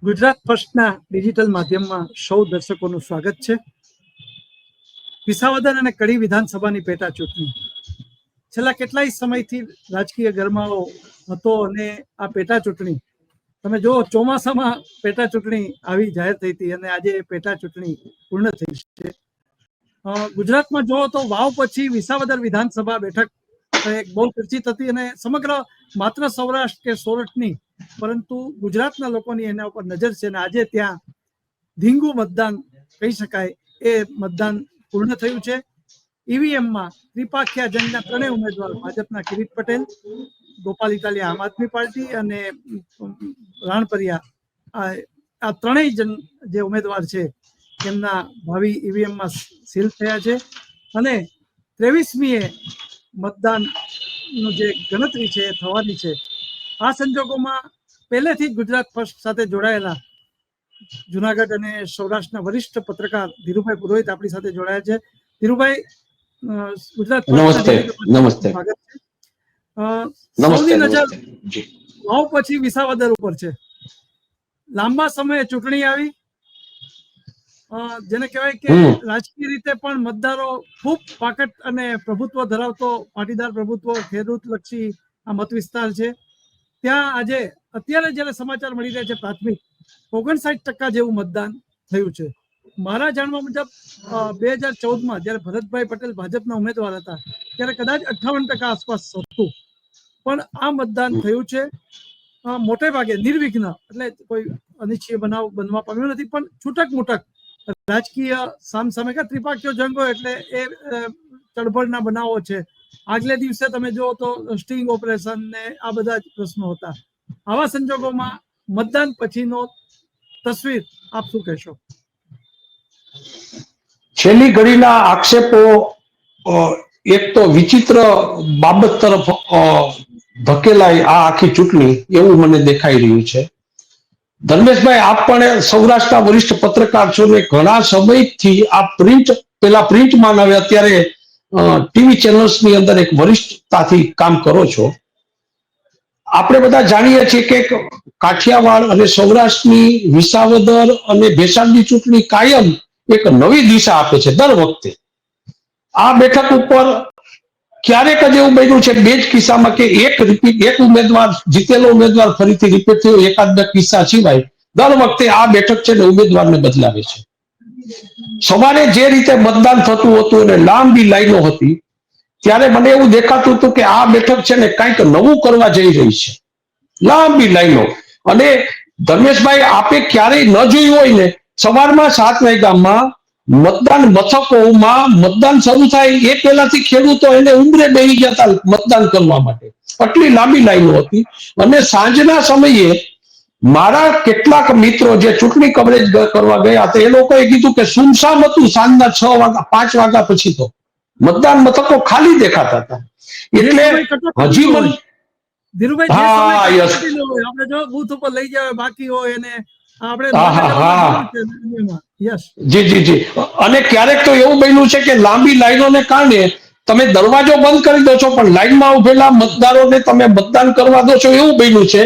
Gujarat ફર્સ્ટના digital માધ્યમમાં સૌ દર્શકોનું સ્વાગત છે. વિસાવદર અને કડી વિધાનસભાની પેટા ચૂંટણી છેલ્લા કેટલાય સમયથી રાજકીય ગરમાવો હતો અને આ પેટા ચૂંટણી તમે જો ચોમાસામાં પેટા ચૂંટણી આવી જાહેર થઈ હતી અને આજે પેટા ચૂંટણી પૂર્ણ થઈ છે. ગુજરાતમાં જો તો વાવ પછી વિસાવદર વિધાનસભા બેઠક એક બહુ ચર્ચિત હતી અને સમગ્ર માત્ર સૌરાષ્ટ્ર કે સોરઠની પરંતુ ગુજરાતના લોકોની એના ઉપર નજર છે અને આજે ત્યાં ધીંગુ મતદાન કહી શકાય એ મતદાન પૂર્ણ થયું છે. ઈવીએમમાં ત્રિપાખિયા જંગના ત્રણેય ઉમેદવાર ભાજપના કિરીટ પટેલ, ગોપાલ ઇટાલિયા આમ આદમી પાર્ટી અને રાણપરિયા આ ત્રણેય જન જે ઉમેદવાર છે તેમના ભાવિ ઈવીએમમાં સીલ થયા છે અને 23મીએ મતદાનનું જે ગણતરી છે એ થવાની છે. આ સંજોગોમાં પહેલેથી જ ગુજરાત ફર્સ્ટ સાથે જોડાયેલા જુનાગઢ અને સૌરાષ્ટ્રના વરિષ્ઠ પત્રકાર ધીરુભાઈ પુરોહિત આપણી સાથે જોડાયા છે. ધીરુભાઈ, ગુજરાત નમસ્તે. સ્વાગત છે. સૌની નજર વાવ પછી વિસાવદર ઉપર છે. લાંબા સમયે ચૂંટણી આવી, જેને કહેવાય કે રાજકીય રીતે પણ મતદારો ખૂબ પાકટ અને પ્રભુત્વ ધરાવતો પાટીદાર પ્રભુત્વ ખેડૂતલક્ષી આ મત વિસ્તાર છે. ત્યાં આજે અત્યારે જ્યારે સમાચાર મળી રહ્યા છે પ્રાથમિક 59% જેવું મતદાન થયું છે. મારા જાણવા મુજબ 2014માં જ્યારે ભરતભાઈ પટેલ ભાજપના ઉમેદવાર હતા ત્યારે કદાચ 58% આસપાસ હતું, પણ આ મતદાન થયું છે મોટે ભાગે નિર્વિઘ્ન, એટલે કોઈ અનિચ્છનીય બનાવ બનવા પામ્યો નથી, પણ છૂટક મૂટક રાજકીય સામસામે ત્રિપાખીયો જંગ હોય એટલે એ તડબડના બનાવો છે. આગલે દિવસે તમે જુઓ તો સ્ટિંગ ઓપરેશન ને આ બધા જ પ્રશ્નો હતા. આવા સંજોગોમાં મતદાન પછીનો તસવીર આપ શું કહેશો? છેલ્લી ઘડીના આક્ષેપો એક તો વિચિત્ર બાબત તરફ ધકેલાય આ આખી ચૂંટણી એવું મને દેખાઈ રહ્યું છે. ધર્મેશભાઈ, આપ પણ સૌરાષ્ટ્રના વરિષ્ઠ પત્રકાર છો ને ઘણા સમયથી આ પ્રિન્ટમાં હવે અત્યારે ટીવી ચેનલ્સની અંદર એક વરિષ્ઠતાથી કામ કરો છો. આપણે બધા જાણીએ છીએ કે કાઠિયાવાડ અને સૌરાષ્ટ્રની વિસાવદર અને ભેસાણની ચૂંટણી કાયમ એક નવી દિશા આપે છે. દર વખતે આ બેઠક ઉપર ક્યારેક જ એવું બન્યું છે બે જ કિસ્સામાં કે એક ઉમેદવાર જીતેલો ઉમેદવાર ફરીથી રિપીટ થયો, એકાદ બે કિસ્સા સિવાય દર વખતે આ બેઠક છે ને ઉમેદવારને બદલાવે છે. સવારે જે રીતે મતદાન થતું હતું અને લાંબી લાઈનો હતી ત્યારે મને એવું દેખાતું હતું કે આ બેઠક છે ને કંઈક નવું કરવા જઈ રહી છે. લાંબી લાઈનો. અને ધર્મેશભાઈ, આપે ક્યારેય ન જોયું હોય ને, સવારમાં 7 વાગ્યામાં મતદાન મથકોમાં મતદાન શરૂ થાય એ પહેલાથી ખેડૂતો એને ઉંબરે બેસી ગયા હતા મતદાન કરવા માટે. આટલી લાંબી લાઈનો હતી. અને સાંજના સમયે મારા કેટલાક મિત્રો જે ચૂંટણી કવરેજ કરવા ગયા હતા એ લોકોએ કીધું કે સુમસામ હતું. સાંજના 6 વાગ્યા 5 વાગ્યા પછી તો મતદાન મથકો ખાલી દેખાતા હતા. એટલે હજી મને આપણે જો બૂથ ઉપર લઈ જાય બાકી હોય અને જી. અને ક્યારેક તો એવું બન્યું છે કે લાંબી લાઈનોને કારણે તમે દરવાજો બંધ કરી દો છો પણ લાઈનમાં ઉભેલા મતદારોને તમે મતદાન કરવા દો છો, એવું બન્યું છે.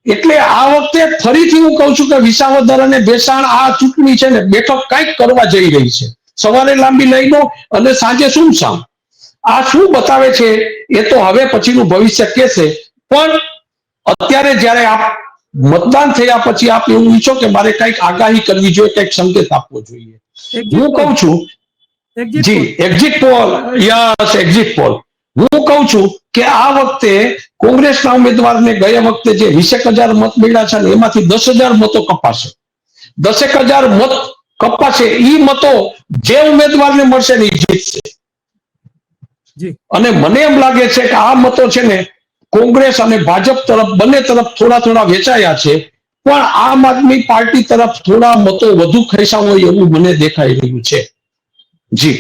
એટલે આ વખતે ફરીથી હું કહું છું કે વિસાવદર અને ભેસાણ આ ચૂંટણી છે ને બેઠક કંઈક કરવા જઈ રહી છે. સવારે લાંબી લાઈનો અને સાંજે સુમસામ. આ શું બતાવે છે એ તો હવે પછીનું ભવિષ્ય કહેશે. પણ અત્યારે જ્યારે આપ મતદાન થયા પછી આપ એવું ઈચ્છો કે મારે કંઈક આગાહી કરવી જોઈએ, કંઈક સંકેત આપવો જોઈએ. હું કહું છું જી exit poll, yes exit poll. હું કહું છું કે આ વખતે કોંગ્રેસના ઉમેદવારને ગયા વખતે જે 20,000 મત મળ્યા છે ને એમાંથી 10,000 મતો કપાશે. 10,000 મત કપાશે. એ મતો જે ઉમેદવારને મળશે ને એ જીતશે. અને મને એમ લાગે છે કે આ મતો છે ને કોંગ્રેસ અને ભાજપ તરફ બંને તરફ થોડા વેચાયા છે, પણ આમ આદમી પાર્ટી તરફ થોડા મતો વધુ ખેંચા હોય એવું મને દેખાઈ રહ્યું છે. જી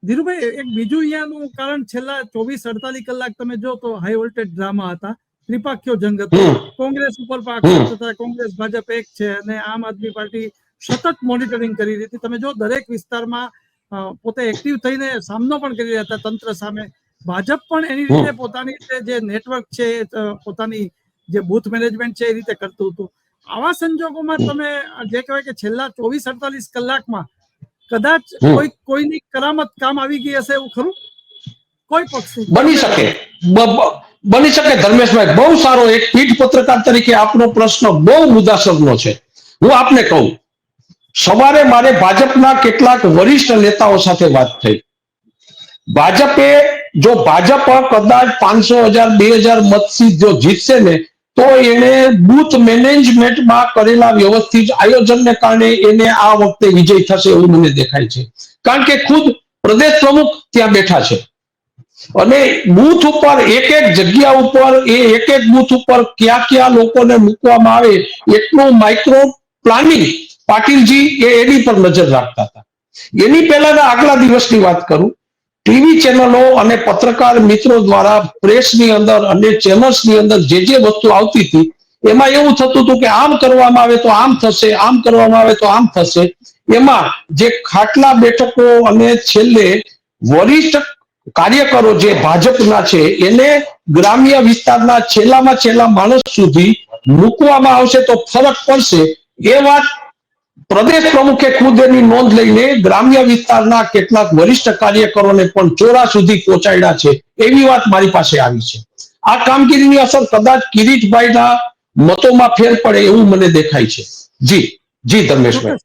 ધીરુભાઈ, એક બીજું અહીંયાનું કારણ છેલ્લા 24-48 કલાક તમે જો તો હાઈ વોલ્ટેજ ડ્રામા હતા, ત્રિપાખીયો જંગ હતો. કોંગ્રેસ ઉપર આક્ષેપ થતા કોંગ્રેસ ભાજપ એક છે અને આમ આદમી પાર્ટી સતત મોનિટરિંગ કરી રહી હતી. તમે જો દરેક વિસ્તારમાં પોતે એક્ટિવ થઈને સામનો પણ કરી રહ્યા હતા તંત્ર સામે. ભાજપ પણ એની રીતે પોતાની જે નેટવર્ક છે, પોતાની જે બૂથ મેનેજમેન્ટ છે એ રીતે કરતું હતું. આવા સંજોગોમાં તમે જે કહેવાય કે છેલ્લા 24-48 કલાકમાં કદાચ કોઈની કરામત કામ આવી ગઈ હશે એવું ખરું? કોઈ પક્ષની બની શકે ધર્મેશભાઈ. બહુ સારો એક પીઠ પત્રકાર તરીકે આપનો પ્રશ્ન બહુ મુદ્દાસરનો છે. હું આપને કહું, સવારે મારે ભાજપના કેટલાક વરિષ્ઠ નેતાઓ સાથે વાત થઈ. ભાજપ કદાચ 500,000 2,000 મતથી જો જીતશે ને તો એને બૂથ મેનેજમેન્ટમાં કરેલા વ્યવસ્થિત આયોજનને કારણે એને આ વખતે વિજય થશે એવું મને દેખાય છે. કારણ કે ખુદ પ્રદેશ પ્રમુખ ત્યાં બેઠા છે અને બૂથ ઉપર એક જગ્યા ઉપર એક બૂથ ઉપર ક્યાં લોકોને મૂકવામાં આવે એટલું માઇક્રો પ્લાનિંગ પાટીલજી એની પર નજર રાખતા હતા. એની પહેલાના આગલા દિવસની વાત કરું, ટીવી ચેનલો અને પત્રકાર મિત્રો દ્વારા પ્રેસની અંદર અને ચેનલ્સની અંદર જે વસ્તુ આવતી હતી એમાં એવું થતું હતું કે આમ કરવામાં આવે તો આમ થશે, આમ કરવામાં આવે તો આમ થશે. એમાં જે ખાટલા બેઠકો અને છેલ્લે વરિષ્ઠ કાર્યકરો જે ભાજપના છે એને ગ્રામ્ય વિસ્તારના છેલ્લામાં છેલ્લા માણસ સુધી મૂકવામાં આવશે તો ફરક પડશે. એ વાત પ્રદેશ પ્રમુખે ખુદ એની નોંધ લઈને ગ્રામ્ય વિસ્તારના કેટલાક વરિષ્ઠ કાર્યકરોને પણ ચોરા સુધી પહોંચાડ્યા છે એવી વાત મારી પાસે આવી છે. આ કામગીરીની અસર કદાચ કિરીટભાઈના મતોમાં ફેર પડે એવું મને દેખાય છે. જી ધર્મેશભાઈ.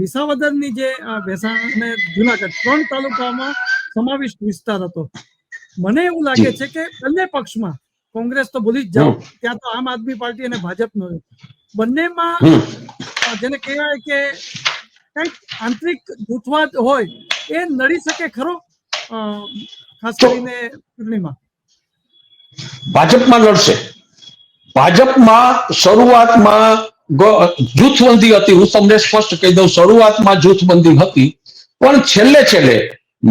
વિસાવદરની જે ભેસાણ અને જુનાગઢ 3 તાલુકામાં સમાવિષ્ટ વિસ્તાર હતો. મને એવું લાગે છે કે બંને પક્ષમાં, કોંગ્રેસ તો ભૂલી જ જાઓ, ત્યાં તો આમ આદમી પાર્ટી અને ભાજપનો બંનેમાં જેને કહેવાય કે કંઈક આંતરિક જૂથવાદ હોય એ નડી શકે ખરો, ખાસ કરીને ચૂંટણીમાં? ભાજપમાં લડશે. ભાજપમાં શરૂઆતમાં જૂથબંધી હતી. હું તમને સ્પષ્ટ કહી દઉં, શરૂઆતમાં જૂથબંધી હતી પણ છેલ્લે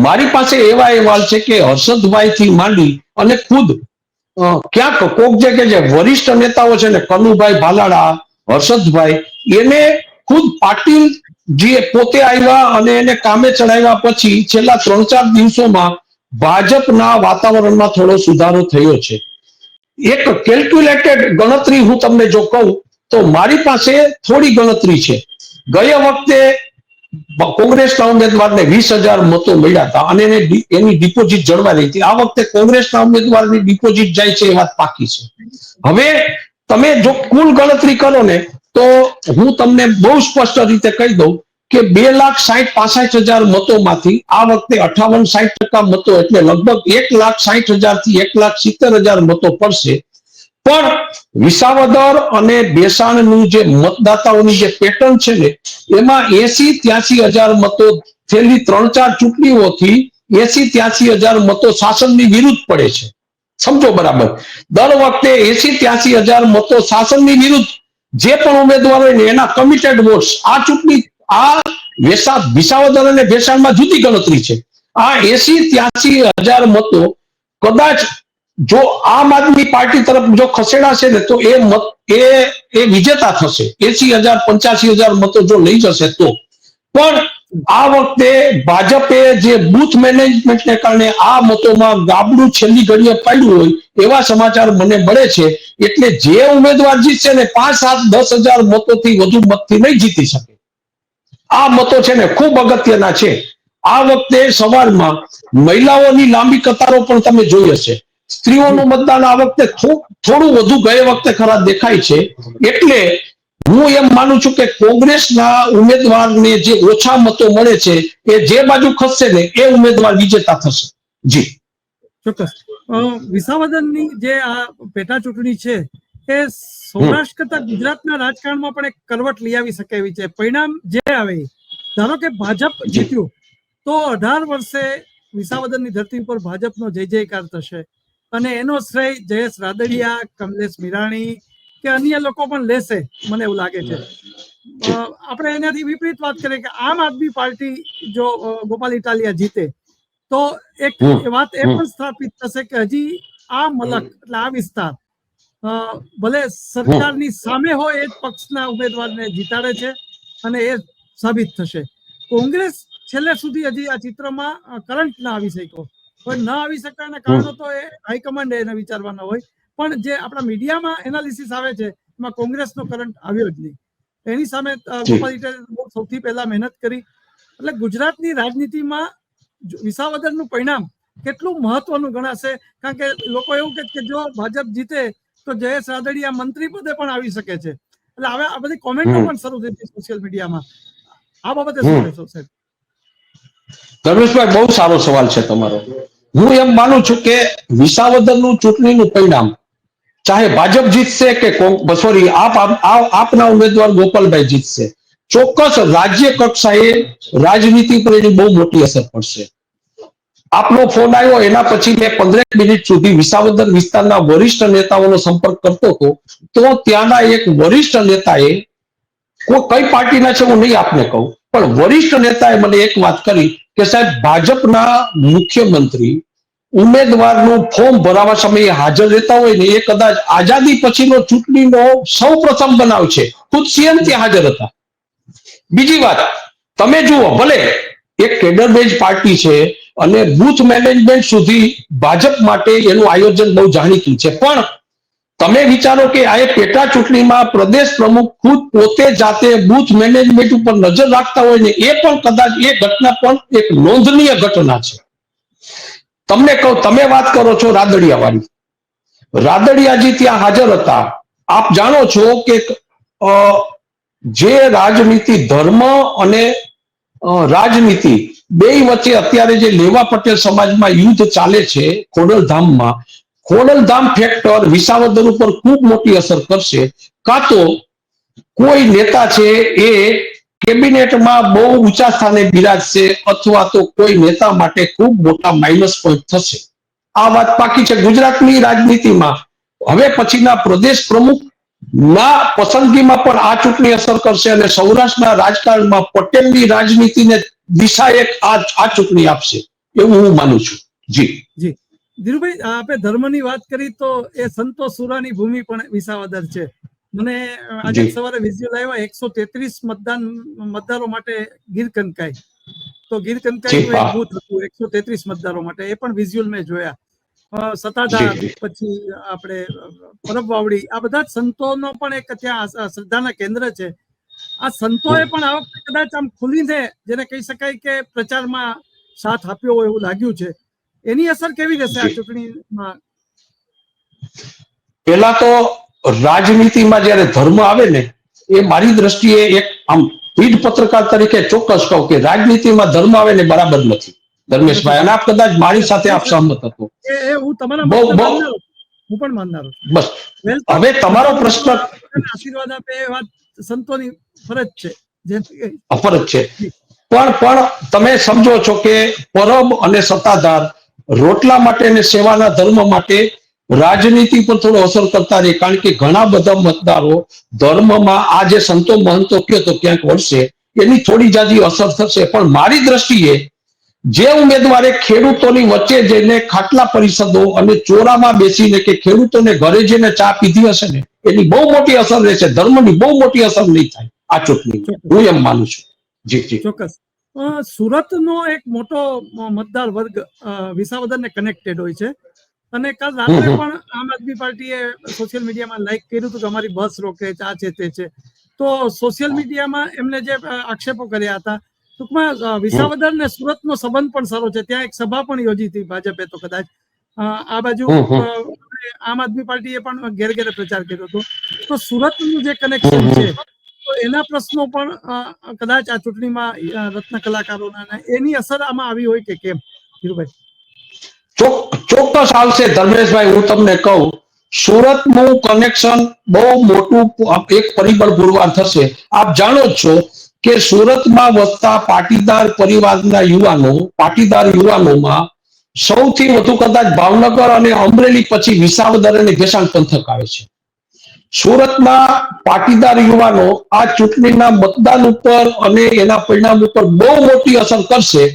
મારી પાસે એવા અહેવાલ છે કે હર્ષદભાઈ થી માંડી અને ખુદ ક્યાંક કોક જે વરિષ્ઠ નેતાઓ છે ને, કનુભાઈ ભાલાડા, હર્ષદભાઈ, એને ખુદ પાટીલ જે પોતે આવ્યા અને એને કામે ચડાવ્યા પછી છેલ્લા 3-4 દિવસોમાં ભાજપના વાતાવરણમાં થોડો સુધારો થયો છે. એક કેલ્ક્યુલેટેડ ગણતરી હું તમને જો કહું તો મારી પાસે થોડી ગણતરી છે. ગયા વખતે કોંગ્રેસના ઉમેદવારને 20,000 મતો મળ્યા હતા અને એની ડિપોઝિટ જળવાઈ રહી હતી. આ વખતે કોંગ્રેસના ઉમેદવારની ડિપોઝિટ જાય છે એ વાત પાકી છે. હવે તમે જો કુલ ગણતરી કરો ને તો હું તમને બહુ સ્પષ્ટ રીતે કહી દઉં કે 2,60,65,000 મતોમાંથી આ વખતે 58-60% મતો એટલે લગભગ 1,60,000 થી 1,70,000 મતો પડશે. પણ વિસાવદર અને ભેસાણનું જે મતદાતાઓની જે પેટર્ન છે ને એમાં 80-83,000 મતો છેલ્લી 3-4 ચૂંટણીઓથી 80-83,000 મતો શાસનની વિરુદ્ધ પડે છે. સમજો બરાબર, દર વખતે 80-83,000 મતો શાસનની વિરુદ્ધ જે પણ ઉમેદવારો હોય ને એના કમિટેડ વોટ્સ. આ ચૂંટણી વિસાવદર અને ભેસાણમાં જુદી ગણતરી છે. આ 80-83,000 મતો કદાચ જો આમ આદમી પાર્ટી તરફ જો ખસેડાશે ને તો એ મત એ વિજેતા થશે. 80,000-85,000 મતો જો લઈ જશે તો. પણ આ વખતે ભાજપે જે બૂથ મેનેજમેન્ટને કારણે આ મતોમાં ગાબડું છેલ્લી ઘડીએ પાડ્યું હોય એવા સમાચાર મને મળે છે. એટલે જે ઉમેદવાર જીતશે ને 5-7-10,000 મતોથી વધુ મતથી નહીં જીતી શકે. આ મતો છે ને ખૂબ અગત્યના છે. આ વખતે સવારમાં મહિલાઓની લાંબી કતારો પણ તમે જોઈ હશે. સ્ત્રીઓનું મતદાન આ વખતે થોડું વધુ ગયા વખતે ખરા દેખાય છે. એટલે હું એમ માનું છું કે કોંગ્રેસના ઉમેદવારને જે ઓછા મતો મળે છે એ જે બાજુ ખસશે ને એ ઉમેદવાર વિજેતા થશે. જી ચોક્કસ. વિસાવદરની જે આ પેટા ચૂંટણી છે એ સૌરાષ્ટ્ર કરતા ગુજરાતના રાજકારણમાં પણ એક કરવટ લઈ આવી શકે એવી છે. પરિણામ જે આવે, ધારો કે ભાજપ જીત્યું તો 18 વર્ષે વિસાવદરની ધરતી ઉપર ભાજપનો જય જયકાર થશે અને એનો શ્રેય જયેશ રાદડિયા, કમલેશ મીરાણી કે અન્ય લોકો પણ લેશે, મને એવું લાગે છે. આપણે એનાથી વિપરીત વાત કરીએ કે આમ આદમી પાર્ટી જો ગોપાલ ઇટાલિયા જીતે તો એક વાત એ પણ સ્થાપિત થશે કે હજી આ મલક એટલે આ વિસ્તાર ભલે સરકારની સામે હોય એ જ પક્ષના ઉમેદવારને જીતાડે છે અને એ સાબિત થશે. કોંગ્રેસ છેલ્લે સુધી હજી આ ચિત્રમાં કરંટ ના આવી શક્યો હોય. ન આવી શકવાના કારણો તો એ હાઈકમાન્ડ એને વિચારવાના હોય, પણ જે આપણા મીડિયામાં એનાલિસિસ આવે છે એમાં કોંગ્રેસનો કરંટ આવ્યો જ નહીં. એની સામે ગોપાલ ઇટાલિયાએ સૌથી પહેલા મહેનત કરી. એટલે ગુજરાતની રાજનીતિમાં વિસાવદરનું પરિણામ કેટલું મહત્વનું ગણાશે? કારણ કે લોકો એવું કહે કે જો ભાજપ જીતે તો જયેશ રાદડિયા મંત્રી પદે પણ આવી શકે છે. એટલે હવે આ બધી કોમેન્ટો પણ શરૂ થઈ હતી સોશિયલ મીડિયામાં. આ બાબતે શું કહેશો સાહેબ? ધર્મેશભાઈ, બહુ સારો સવાલ છે તમારો. હું એમ માનું છું કે વિસાવદરનું ચૂંટણીનું પરિણામ ચાહે ભાજપ જીતશે કે સોરી આપના ઉમેદવાર ગોપાલભાઈ જીતશે, ચોક્કસ રાજ્ય કક્ષાએ રાજનીતિ પર એની બહુ મોટી અસર પડશે. આપનો ફોન આવ્યો એના પછી મેં 15 મિનિટ સુધી વિસાવદર વિસ્તારના વરિષ્ઠ નેતાઓનો સંપર્ક કરતો હતો. તો ત્યાંના એક વરિષ્ઠ નેતાએ, કઈ પાર્ટીના છે હું નહીં આપને કહું, પણ વરિષ્ઠ નેતાએ મને એક વાત કરી કે સાહેબ, ભાજપના મુખ્યમંત્રી ઉમેદવારનું ફોર્મ ભરાવા સમયે હાજર રહેતા હોય ને, એ કદાચ આઝાદી પછીનો ચૂંટણીનો સૌ પ્રથમ બનાવ છે. ખુદ સીએમ ત્યાં હાજર હતા. બીજી વાત, તમે જુઓ, ભલે એક કેડર બેઝ પાર્ટી છે અને બૂથ મેનેજમેન્ટ સુધી ભાજપ માટે એનું આયોજન બહુ જાણીતું છે, પણ તમે વિચારો કે આ પેટા ચૂંટણીમાં પ્રદેશ પ્રમુખ ખુદ પોતે જાતે બૂથ મેનેજમેન્ટ ઉપર નજર રાખતા હોય ને, એ પણ કદાચ એ ઘટના પણ એક નોંધનીય ઘટના છે. તમને કહું, તમે વાત કરો છો રાદડિયા વાળી, રાદડિયાજી ત્યાં હાજર હતા. આપ જાણો છો કે જે રાજનીતિ, ધર્મ અને રાજનીતિ બે વચ્ચે અત્યારે જે લેવા પટેલ સમાજમાં યુદ્ધ ચાલે છે ખોડલધામમાં, ખોડલધામ ફેક્ટર વિસાવદર ઉપર ખૂબ મોટી અસર કરશે. કાં તો કોઈ નેતા છે એ કેબિનેટમાં બહુ ઊંચા સ્થાને બિરાજશે, અથવા તો કોઈ નેતા માટે ખૂબ મોટા માઇનસ પોઈન્ટ થશે. આ વાત પાકી છે. ગુજરાતની રાજનીતિમાં હવે પછીના પ્રદેશ પ્રમુખ ના પસંદગીમાં પણ આ ચૂંટણી અસર કરશે અને સૌરાષ્ટ્રના રાજકારણમાં પટેલની રાજનીતિને દિશા એક આ ચૂંટણી આપશે, એવું હું માનું છું. જી જી ધીરુભાઈ, આપણે ધર્મની વાત કરી તો એ સંતો સુરાની ભૂમિ પણ વિસાવદર છે. મને આજે સવારે વિઝ્યુઅલ આવ્યા 133 મતદારો માટે ગીરકનકાઈ. તો ગીરકનકાઈનું એક બૂથ હતું 133 મતદારો માટે, એ પણ વિઝ્યુઅલ મેં જોયા. સતાધાર, પછી આપણે પરબવાવડી, આ બધા સંતોનો પણ એક ત્યાં શ્રદ્ધાના કેન્દ્ર છે. આ સંતોએ પણ આ વખતે કદાચ આમ ખુલીને, જેને કહી શકાય કે પ્રચારમાં સાથ આપ્યો હોય એવું લાગ્યું છે. એની અસર કેવી રહેશે આ ચૂંટણીમાં? પેલા તો રાજનીતિમાં જયારે ધર્મ આવે ને, એ મારી દ્રષ્ટિએ એક આમ પીઢ પત્રકાર તરીકે ચોક્કસ કહું કે રાજનીતિમાં ધર્મ આવે ને બરાબર નથી ધર્મેશભાઈ, અને આપ કદાચ મારી સાથે આપ સહમત હતો. હું પણ માનનારો છું. બસ હવે તમારો પ્રશ્ન, આશીર્વાદ આપે એ વાત સંતોની ફરજ છે. ફરજ છે, પણ તમે સમજો છો કે પરબ અને સત્તાધાર રોટલા માટે અને સેવાના ધર્મ માટે રાજનીતિ પર થોડો અસર કરતા રહે. કારણ કે ઘણા બધા મતદારો ધર્મમાં આ જે સંતો મહંતો કયો તો ક્યાંક વળશે, એની થોડી જાજી અસર થશે. પણ મારી દ્રષ્ટિએ જે ઉમેદવારે ખેડૂતોની વચ્ચે જઈને ખાટલા પરિષદો અને ચોરામાં બેસીને કે ખેડૂતોને ઘરે જઈને ચા પીધી હશે ને, એની બહુ મોટી અસર રહેશે. ધર્મની બહુ મોટી અસર નહીં થાય આ ચૂંટણી, હું એમ માનું છું. જી જી ચોક્કસ. સુરતનો એક મોટો મતદાર વર્ગ વિસાવદરને કનેક્ટેડ હોય છે, અને કાલ રાત્રે પણ આમ આદમી પાર્ટીએ સોશિયલ મીડિયામાં લાઈક કર્યું હતું કે અમારી બસ રોકે છે, આ છે તે છે. તો સોશિયલ મીડિયામાં એમને જે આક્ષેપો કર્યા હતા, ટૂંકમાં વિસાવદર ને સુરતનો સંબંધ પણ સારો છે. ત્યાં એક સભા પણ યોજી હતી ભાજપે, તો કદાચ આ બાજુ આમ આદમી પાર્ટીએ પણ ઘેર ઘેરે પ્રચાર કર્યો હતો. તો સુરતનું જે કનેક્શન છે, તો એના પ્રશ્નો પણ કદાચ આ ચૂંટણીમાં રત્ન કલાકારોના એની અસર આમાં આવી હોય કે કેમ ધીરુભાઈ? ચોક્કસ આવશે ધર્મેશભાઈ. હું તમને કહું, સુરતનું કનેક્શન બહુ મોટું એક પરિબળ પુરવાર થશે. આપ જાણો છો કે સુરતમાં વસતા પાટીદાર પરિવારના યુવાનો, પાટીદાર યુવાનોમાં સૌથી વધુ કદાચ ભાવનગર અને અમરેલી પછી વિસાવદર અને ભેસાણ પંથક આવે છે. સુરતના પાટીદાર યુવાનો આ ચૂંટણીના મતદાન ઉપર અને એના પરિણામ ઉપર બહુ મોટી અસર કરશે.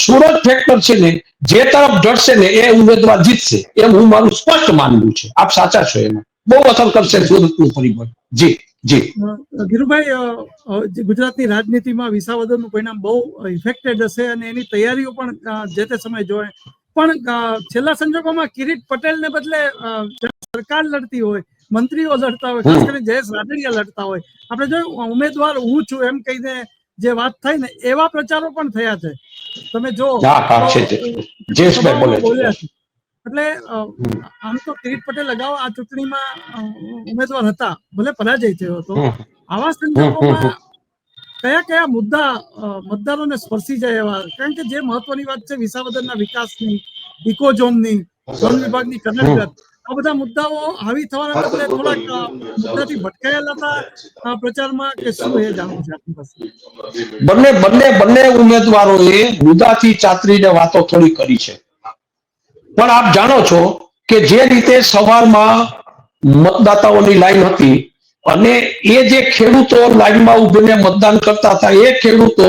સુરત ફેક્ટર છે ને, જે તરફ ઢળશે ને એ ઉમેદવાર જીતશે, એમ હું મારું સ્પષ્ટ માનવું છે. આપ સાચા છો, એમાં બહુ અસર કરશે સુરતનું પરિબળ. જી જી ધીરુભાઈ, ગુજરાતની રાજનીતિમાં વિસાવદરનું પરિણામ બહુ ઇફેક્ટેડ હશે અને એની તૈયારીઓ પણ જે તે સમય જોયે. પણ છેલ્લા સંજોગોમાં કિરીટ પટેલને બદલે સરકાર લડતી હોય, મંત્રીઓ લડતા હોય, ખાસ કરીને જયેશ રાદડિયા લડતા હોય. આપણે જોયું ઉમેદવાર હું છું એમ કહીને જે વાત થઈ ને એવા પ્રચારો પણ થયા છે. તમે જો જયેશભાઈ બોલે બોલ્યા છે. એટલે આમ તો કિરીટ પટેલ અગાઉ આ ચૂંટણીમાં ઉમેદવાર હતા, ભલે પરાજય થયો હતો. આવા સંજોગોમાં કયા કયા મુદ્દા મતદારોને સ્પર્શી જાય એવા, કારણ કે જે મહત્વની વાત છે વિસાવદરના વિકાસની, ઇકોઝોનની, વન વિભાગની કનડગત, આ બધા મુદ્દાઓ હાવી થવાના બદલે થોડાક મુદ્દાથી ભટકાયેલા હતા પ્રચારમાં, કે શું એ જાણવું છે આપની પાસે? બંને ઉમેદવારોએ મુદ્દાથી ચાતરીને વાતો થોડી કરી છે, પણ આપ જાણો છો કે જે રીતે સવારમાં મતદાતાઓની લાઈન હતી અને એ જે ખેડૂતો લાઈનમાં ઉભીને મતદાન કરતા હતા, એ ખેડૂતો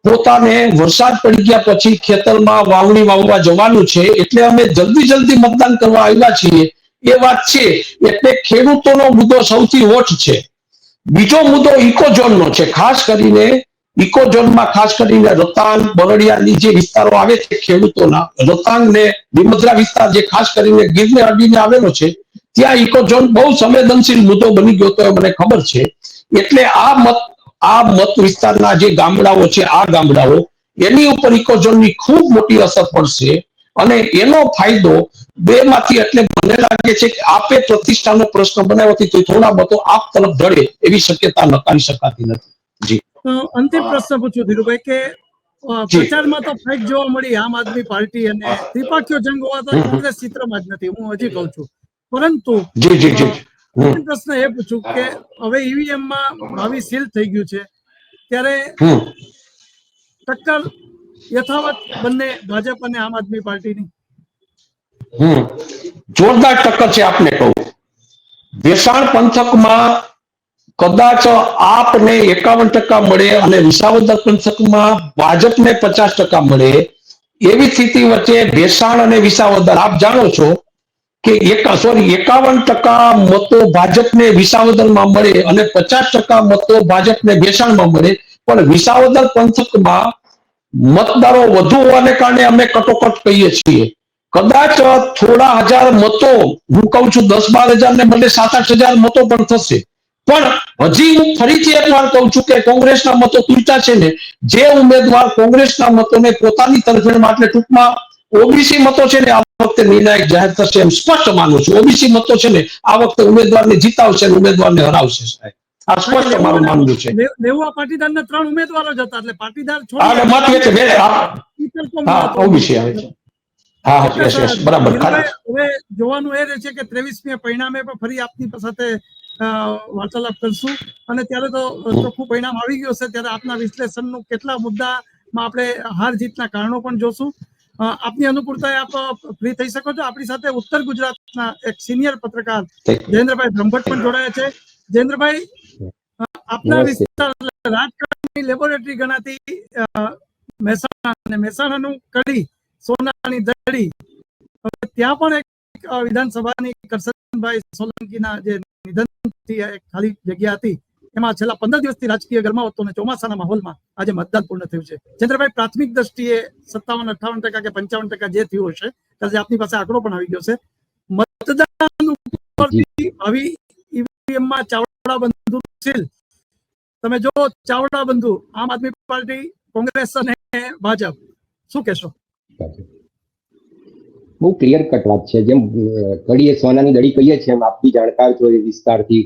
પોતાને વરસાદ પડી ગયા પછી ખેતરમાં વાવણી વાવવા જવાનું છે એટલે અમે જલ્દી મતદાન કરવા આવ્યા છીએ એ વાત છે. એટલે ખેડૂતોનો મુદ્દો સૌથી હોટ છે. બીજો મુદ્દો ઇકોઝોનનો છે, ખાસ કરીને ઇકોઝોનમાં ખાસ કરીને રતાંગ, બરડિયાની જે વિસ્તારો આવે છે ખેડૂતોના, રતાંગ ને લીમદ્રા વિસ્તાર જે ખાસ કરીને ગીરને અડીને આવેલો છે, ત્યાં ઇકોઝોન બહુ સંવેદનશીલ મુદ્દો બની ગયો તો મને ખબર છે. એટલે આ મત વિસ્તારના જે ગામડાઓ છે, આ ગામડાઓ એની ઉપર ઇકોઝોનની ખૂબ મોટી અસર પડશે અને એનો ફાયદો બેમાંથી, એટલે મને લાગે છે કે આપે પ્રતિષ્ઠાનો પ્રશ્ન બનાવ્યો તો થોડા મતો આપ તરફ ઢળે એવી શક્યતા નકારી શકાતી નથી. જી અંતિમ પ્રશ્ન પૂછું ધીરુભાઈ કે પ્રચારમાં તો ફેક જોવા મળી આમ આદમી પાર્ટી અને ત્રિપાખીઓ જંગ હોવા તો કોંગ્રેસ ચિત્રમાં જ નથી, હું હજી કહું છું. પરંતુ પ્રશ્ન એ પૂછું કે હવે ઈવીએમ માં ભાવિ સીલ થઈ ગયું છે, ત્યારે ટક્કર યથાવત બંને ભાજપ અને આમ આદમી પાર્ટીની જોરદાર ટક્કર છે. આપને કહું, ભેસાણ પંથકમાં કદાચ આપને 51% મળે અને વિસાવદર પંથકમાં ભાજપને 50% મળે એવી સ્થિતિ વચ્ચે ભેસાણ અને વિસાવદર આપ જાણો છો કે 51% મતો ભાજપને વિસાવદરમાં મળે અને 50% મતો ભાજપને ભેસાણમાં મળે. પણ વિસાવદર પંથકમાં મતદારો વધુ હોવાને કારણે અમે કટોકટ કહીએ છીએ. કદાચ થોડા હજાર મતો, હું કહું છું 10-12 હજાર ને બદલે 7-8 હજાર મતો પણ થશે. પણ હજી હું ફરીથી એકવાર કહું છું કે કોંગ્રેસના મતો તૂટ્યા છે ને, જે ઉમેદવાર કોંગ્રેસના મતોને પોતાની તરફેણમાં, એટલે ટૂંકમાં ઓબીસી મતો છે ને, આ વખતે નિર્ણાયક જાહેર થશે એમ સ્પષ્ટ માનું છું. ઓબીસી મતો છે ને આ વખતે ઉમેદવારને જીતાવશે અને ઉમેદવારને હરાવશે. સાહેબ, આ સ્પષ્ટ મારું માનવું છે. લેવા પાટીદારના 3 ઉમેદવારો જ હતા, એટલે પાટીદાર મત વેચે ઓબીસી આવે છે. બરાબર. હવે જોવાનું એ રહે છે કે 23મી પરિણામે પણ ફરી આપની સાથે વાર્તાલાપ કરશું અને ત્યારે તો ચોખ્ખું પરિણામ આવી ગયું છે. ત્યારે આપના વિશ્લેષણનું કેટલા મુદ્દામાં આપણે હાર જીતના કારણો પણ જોશું. આપની અનુકૂળતાએ આપ ફ્રી થઈ શકો છો. આપણી સાથે ઉત્તર ગુજરાતના એક સિનિયર પત્રકાર જયેન્દ્રભાઈ બ્રહ્મભટ્ટ પણ જોડાયા છે. જયેન્દ્રભાઈ, આપના વિસ્તાર રાજકારણની લેબોરેટરી ગણાતી મહેસાણાનું કડી, સોનાની દડી, ત્યાં પણ એક વિધાનસભાની કરશનભાઈ સોલંકીના જે નિધનથી એક ખાલી જગ્યા હતી, એમાં છેલ્લા 15 દિવસથી રાજકીય ગરમાવો અને ચોમાસાના માહોલમાં આજે મતદાન પૂર્ણ થયું છે. ચંદ્રભાઈ, પ્રાથમિક દ્રષ્ટિએ 57-58% કે 55% જે થયું હશે, ત્યારે આપની પાસે આંકડો પણ આવી ગયો છે. મતદાન ઉપરથી આવી ઈવીએમમાં ચાવડા બંધુ સીલ, તમે જો ચાવડા બંધુ આમ આદમી પાર્ટી, કોંગ્રેસ અને ભાજપ, શું કહેશો? બહુ ક્લિયર કટ વાત છે. જેમ કડીએ સોનાની દડી કહીએ છીએ, એમ આપ બી જાણકાર છો એ વિસ્તારથી,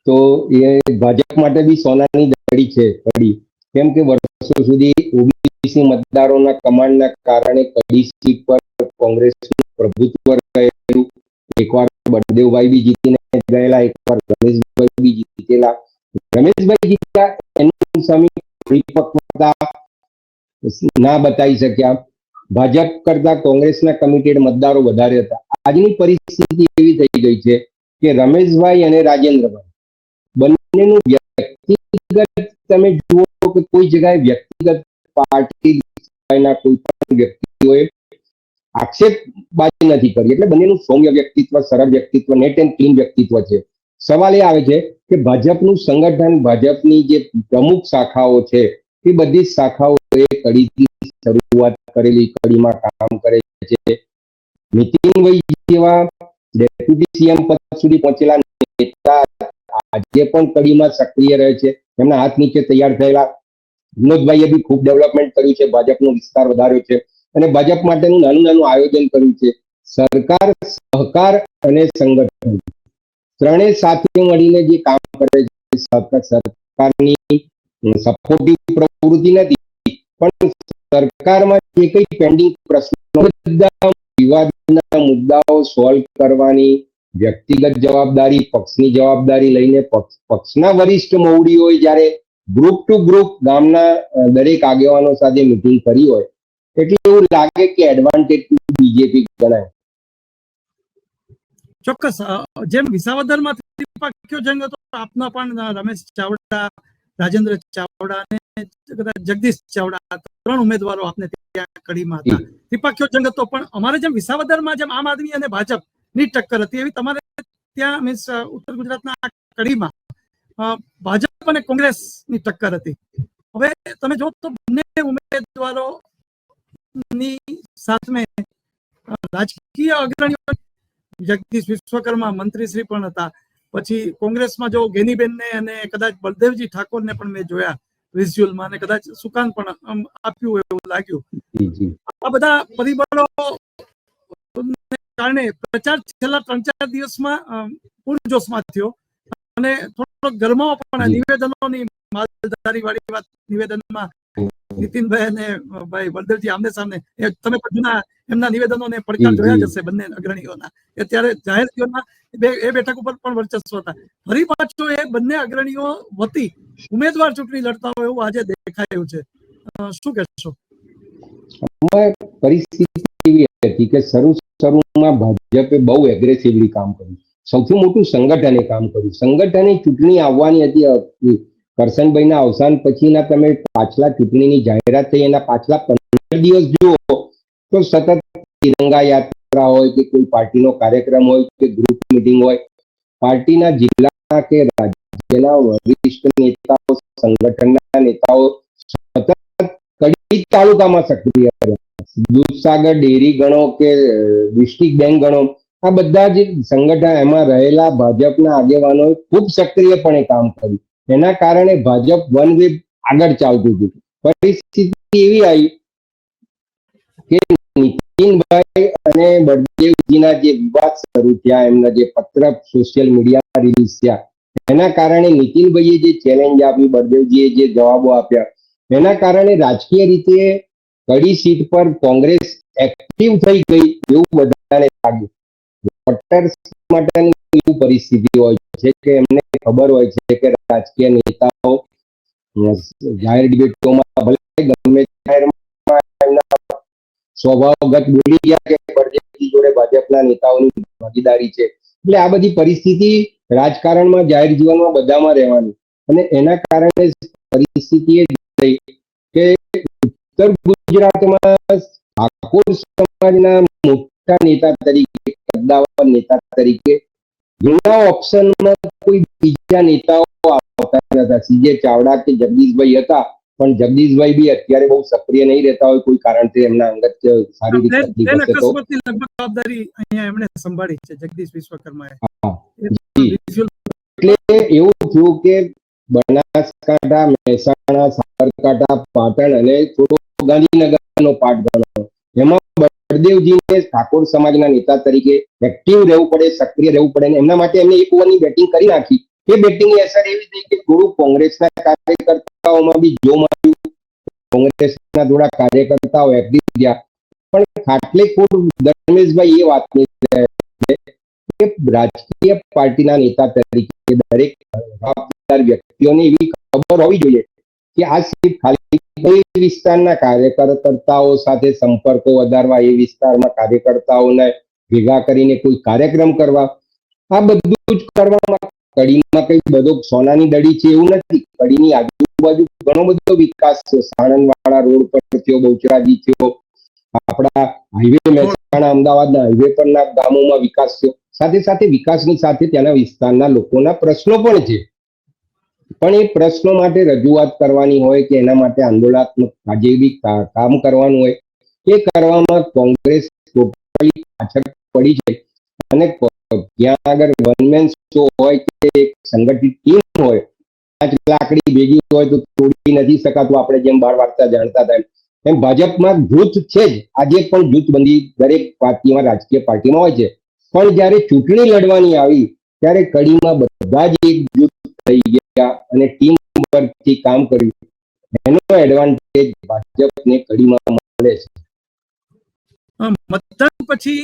તો એ ભાજપ માટે બી સોનાની દડી છે કડી. કેમ કે વર્ષો સુધી ઓબીસી મતદારોના કમાન્ડના કારણે કડી સીટ પર કોંગ્રેસનું પ્રભુત્વ રહેલું. એકવાર બળદેવભાઈ બી જીતીને ગયેલા, એકવાર રમેશભાઈ બી જીતેલા. રમેશભાઈ જીત્યા એની સામે પરિપક્વતા ના બતાવી શક્યા. ભાજપ કરતા કોંગ્રેસના કમિટેડ મતદારો વધારે હતા. આજની પરિસ્થિતિ એવી થઈ ગઈ છે કે રમેશભાઈ અને રાજેન્દ્રભાઈ બંનેનું વ્યક્તિગત તમે જુઓ કે કોઈ જગ્યાએ વ્યક્તિગત પાર્ટી કોઈ પણ વ્યક્તિઓએ આક્ષેપબાજી નથી કરી. એટલે બંનેનું સૌમ્ય વ્યક્તિત્વ, સરળ વ્યક્તિત્વ, નેટ એન્ડ ક્લીન વ્યક્તિત્વ છે. સવાલ એ આવે છે કે ભાજપનું સંગઠન, ભાજપની જે પ્રમુખ શાખાઓ છે એ બધી જ શાખાઓ કડીથી શરૂઆત કરેલી, કડીમાં કામ કરે છે. નીતિનભાઈ જેવા ડેપ્યુટી સીએમ પદ સુધી પહોંચેલા નેતા આજે પણ કડીમાં સક્રિય રહે છે. એમના હાથ નીચે તૈયાર થયેલા વિનોદભાઈએ બી ખૂબ ડેવલપમેન્ટ કર્યું છે, ભાજપનો વિસ્તાર વધાર્યો છે અને ભાજપ માટેનું નાનું નાનું આયોજન કર્યું છે. સરકાર, સહકાર અને સંગઠન ત્રણેય સાથે મળીને જે કામ કરે છે, સરકારની સપોર્ટિવ પ્રવૃત્તિ નથી, પણ સરકારમાં જે કઈ પેન્ડિંગ પ્રશ્નો, બધા વિવાદના મુદ્દાઓ સોલ્વ કરવાની વ્યક્તિગત જવાબદારી, પક્ષની જવાબદારી લઈને પક્ષના વરિષ્ઠ મવડીઓએ જ્યારે ગ્રુપ ટુ ગ્રુપ ગામના દરેક આગેવાનો સાથે મિટિંગ કરી હોય, એટલે એવું લાગે કે એડવાન્ટેજ બીજેપી ગણાય. ચોક્કસ. જેમ વિસાવદરમાં ત્રિપક્ષીય જંગ હતો, આપના પણ રમેશ ચાવડા, રાજેન્દ્ર ચાવડા અને જગદીશ ચાવડા, ત્રણ ઉમેદવારો આપને ત્યાં કડીમાં હતા. ત્રિપક્ષીય જંગ હતો, પણ અમારે જેમ વિસાવદરમાં જેમ આમ આદમી અને ભાજપની ટક્કર હતી, એવી તમારે ત્યાં મીન્સ ઉત્તર ગુજરાતના કડીમાં ભાજપ અને કોંગ્રેસની ટક્કર હતી. હવે તમે જો તો બંને ઉમેદવારોની સામે રાજકીય અગ્રણીઓ, જગદીશ વિશ્વકર્મા મંત્રીશ્રી પણ હતા, પછી કોંગ્રેસમાં જો ગેનીબેનને અને કદાચ બળદેવજી ઠાકોરને પણ મેં જોયા વિઝ્યુઅલમાં, અને કદાચ સુકાન પણ આપ્યું એવું લાગ્યું. આ બધા પરિબળો કારણે પ્રચાર છેલ્લા 3-4 દિવસમાં પૂરજોશમાં થયો અને થોડો ગરમાવો પણ નિવેદનોની માલધારી વાળી વાત નિવેદનમાં નીતિનભાઈ અને ભાઈ બળદેવજી આમને સામને, તમે પણ જૂના એમના નિવેદનોને પડકાર જોયા જ હશે બંને અગ્રણીઓના. ત્યારે જાહેર જીવનમાં એ બેઠક ઉપર પણ વર્ચસ્વ હતા. ફરી પાછું એ બંને અગ્રણીઓ વતી ઉમેદવાર ચૂંટણી લડતા હોય એવું આજે દેખાયું છે. શું કહેશો? પરિસ્થિતિ એવી હતી કે શરૂમાં ભાજપે બહુ એગ્રેસિવલી કામ કર્યું. સૌથી મોટું સંગઠને કામ કર્યું. સંગઠને ચૂંટણી આવવાની હતી. કરશનભાઈના અવસાન પછીના તમે પાછલા ચૂંટણીની જાહેરાત થઈ, એના પાછલા 15 દિવસ જુઓ તો સતત તિરંગા યાત્રા હોય કે કોઈ પાર્ટીનો કાર્યક્રમ હોય કે ગ્રુપ મિટિંગ હોય, પાર્ટીના જિલ્લા કે રાજ્યના વરિષ્ઠ નેતાઓ, સંગઠનના નેતાઓ સતત કડી તાલુકામાં સક્રિય રહ્યા. દૂધસાગર ડેરી ગણો કે ડિસ્ટ્રિક્ટ બેંક ગણો, આ બધા જ સંગઠન એમાં રહેલા ભાજપના આગેવાનોએ ખૂબ સક્રિયપણે કામ કર્યું. એના કારણે ભાજપ વન વે આગળ ચાલતું હતું. પરિસ્થિતિ એવી આવી કે નીતિનભાઈ અને બળદેવજીના જે વિવાદ શરૂ થયા, એમના જે પત્ર સોશિયલ મીડિયામાં રિલીઝ થયા, એના કારણે નીતિનભાઈએ જે ચેલેન્જ આપી, બળદેવજીએ જે જવાબો આપ્યા, એના કારણે રાજકીય રીતે કડી સીટ પર કોંગ્રેસ એક્ટિવ થઈ ગઈ એવું બધાને લાગ્યું. વોટર્સ માટેની એવું પરિસ્થિતિ હોય છે કે એમને ખબર હોય છે કે રાજકીય નેતાઓ જાહેર ડિબેટોમાં ભલે ગમે એમના સ્વભાવગત બોલી ગયા કે બળદેવજી જોડે ભાજપના નેતાઓની ભાગીદારી છે. એટલે આ બધી પરિસ્થિતિ રાજકારણમાં, જાહેર જીવનમાં બધામાં રહેવાની, અને એના કારણે પરિસ્થિતિ એ થઈ કે ઉત્તર ગુજરાતમાં ઠાકોર સમાજના મોટા નેતા તરીકે, કદ્દાવર નેતા તરીકે જૂના ઓપ્શનમાં કોઈ બીજા નેતાઓ આવતા હતા. સીજે ચાવડા કે જગદીશભાઈ હતા, પણ જગદીશભાઈ બી અત્યારે બહુ સક્રિય નહીં રહેતા હોય કોઈ કારણથી, એમના અંગત સારી રીતે તકલીફ હશે તો જવાબદારી અહીંયા એમણે સંભાળી છે, જગદીશ વિશ્વકર્માએ. એટલે એવું થયું કે બનાસકાંઠા, મહેસાણા, સાબરકાંઠા, પાટણ અને થોડો ગાંધીનગરનો પાર્ટ ગણો, એમાં બળદેવજીને ઠાકોર સમાજના નેતા તરીકે એક્ટિવ રહેવું પડે, સક્રિય રહેવું પડે. એમના માટે એમને 1 ઓવરની બેટિંગ કરી નાખી. એ બેટિંગની અસર એવી થઈ કે થોડું કોંગ્રેસના કાર્યકર્તાઓમાં બી જોમ આવ્યું. કોંગ્રેસના થોડા કાર્યકર્તાઓ એક્ટિવ થયા, પણ ખાટલે ખોટ ધર્મેશભાઈ એ વાતની કે રાજકીય પાર્ટીના નેતા તરીકે દરેક જવાબદાર વ્યક્તિઓને એવી ખબર હોવી જોઈએ કે આ સીટ ખાલી કઈ વિસ્તારના કાર્યકર્તાઓ સાથે સંપર્કો વધારવા, એ વિસ્તારમાં કાર્યકર્તાઓને ભેગા કરીને કોઈ કાર્યક્રમ કરવા, આ બધું જ કરવામાં કડીમાં કઈ બધો સોનાની દડી છે એવું નથી. કડીની આજુબાજુ ઘણો બધો વિકાસ છે. સાણંદવાળા રોડ પર થયો, બહુચરાજી થયો, આપણા હાઈવે મહેસાણા અમદાવાદના હાઈવે પરના ગામોમાં વિકાસ થયો. સાથે સાથે વિકાસની સાથે ત્યાંના વિસ્તારના લોકોના પ્રશ્નો પણ છે, પણ એ પ્રશ્નો માટે રજૂઆત કરવાની હોય કે એના માટે આંદોલનાત્મક આજે બી કામ કરવાનું હોય, એ કરવામાં કોંગ્રેસ ટોટલી પાછળ પડી છે. અને ત્યાં આગળ વનમેન શો હોય કે એક સંગઠિત ટીમ હોય, 5 લાકડી ભેગી હોય તો તોડી નથી શકાતું. આપણે જેમ 12 વાગતા જાણતા હતા એમ ભાજપમાં જૂથ છે જ. આજે પણ જૂથબંધી દરેક પાર્ટીમાં, રાજકીય પાર્ટીમાં હોય છે. પણ જયારે ચૂંટણી લડવાની આવી ત્યારે કડીમાં બધા જ એક જૂથ થઈ ગયા અને ટીમ વર્કથી કામ કર્યું. એનો એડવાન્ટેજ ભાજપને કડીમાં મળે છે. મતદાન પછી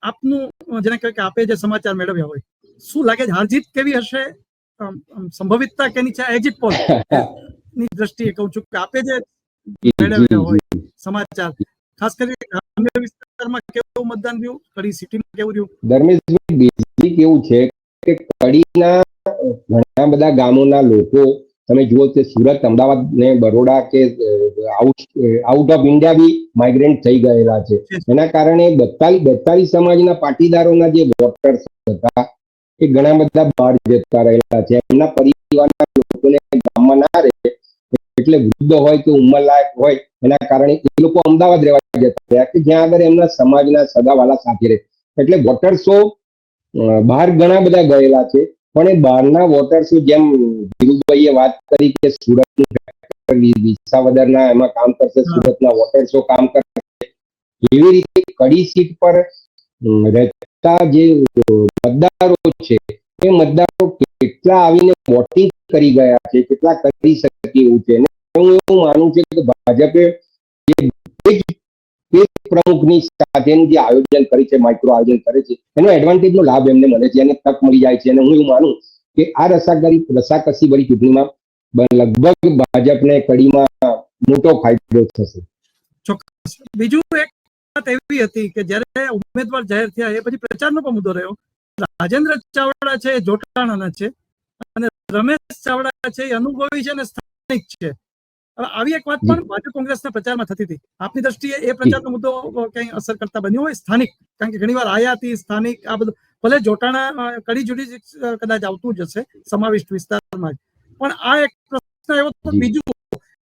આપનું જેને કહે કે આપે જે સમાચાર મેળવ્યા હોય, શું લાગે છે હારજીત કેવી હશે? સંભવિતતા કેની છે? એક્ઝિટ પોલ ની દ્રષ્ટિએ કહું છું કે આપે જે મેળવ્યા હોય સમાચાર, ખાસ કરીને ગ્રામ્ય વિસ્તારમાં કેવું મતદાન રહ્યું, કડી સિટીમાં કેવું રહ્યું? ધર્મેશભાઈ, બેઝિક એવું છે કે કડીના ઘણા બધા ગામોના લોકો તમે જુઓ કે સુરત, અમદાવાદ ને બરોડા કે out of India B migrant થઈ ગયેલા છે. એના કારણે 42 સમાજના પાટીદારોના જે વોટર્સ હતા એ ઘણા બધા બહાર જતા રહેલા છે. એમના પરિવારના લોકોને ગામમાં ના રહે એટલે વૃદ્ધ હોય કે ઉંમરલાયક હોય એના કારણે એ લોકો અમદાવાદ રહેવા જતા રહ્યા કે જ્યાં આગળ એમના સમાજના સગાવાલા સાથે રહે. એટલે વોટર્સો બહાર ઘણા બધા ગયેલા છે. પણ એ બહારના વોટર્સો, જેમ ધીરુભાઈએ વાત કરી કે સુરતનું વિસાવદરના એમાં કામ કરશે, સુરતના વોટર્સો કામ કરશે, એવી રીતે કડી સીટ પર રહેતા જે મતદારો છે એ મતદારો કેટલા આવીને વોટિંગ કરી ગયા છે, કેટલા કરી શકે એવું છે. હું એવું માનું છું કે ભાજપે જે પ્રમુખની સાથેનું જે આયોજન કરે છે, માઇક્રો આયોજન કરે છે, એનો એડવાન્ટેજનો લાભ એમને મળે છે અને તક મળી જાય છે. અને હું એવું માનું કે આ રસાકસી ભરી ચૂંટણીમાં લગભગ ભાજપને કડીમાં મોટો ફાયદો થશે. ચોક્કસ. બીજું એક વાત એવી હતી કે જ્યારે ઉમેદવાર જાહેર થયા એ પછી પ્રચારનો પણ મુદ્દો રહ્યો. રાજેન્દ્ર ચાવડા છે એ જોટાણાના છે અને રમેશ ચાવડા છે એ અનુભવી છે અને સ્થાનિક છે. આવી એક વાત પણ ભાજપ કોંગ્રેસના પ્રચારમાં થતી હતી. આપની દ્રષ્ટિએ એ પ્રચારનો મુદ્દો કઈ અસર કરતા બન્યો હોય સ્થાનિક? કારણ કે ઘણીવાર આયાતી સ્થાનિક આ બધું, ભલે જોટાણા કડી જુડી કદાચ આવતું જ હશે સમાવિષ્ટ વિસ્તારમાં જ, પણ આ એક પ્રશ્ન એવો તો બીજું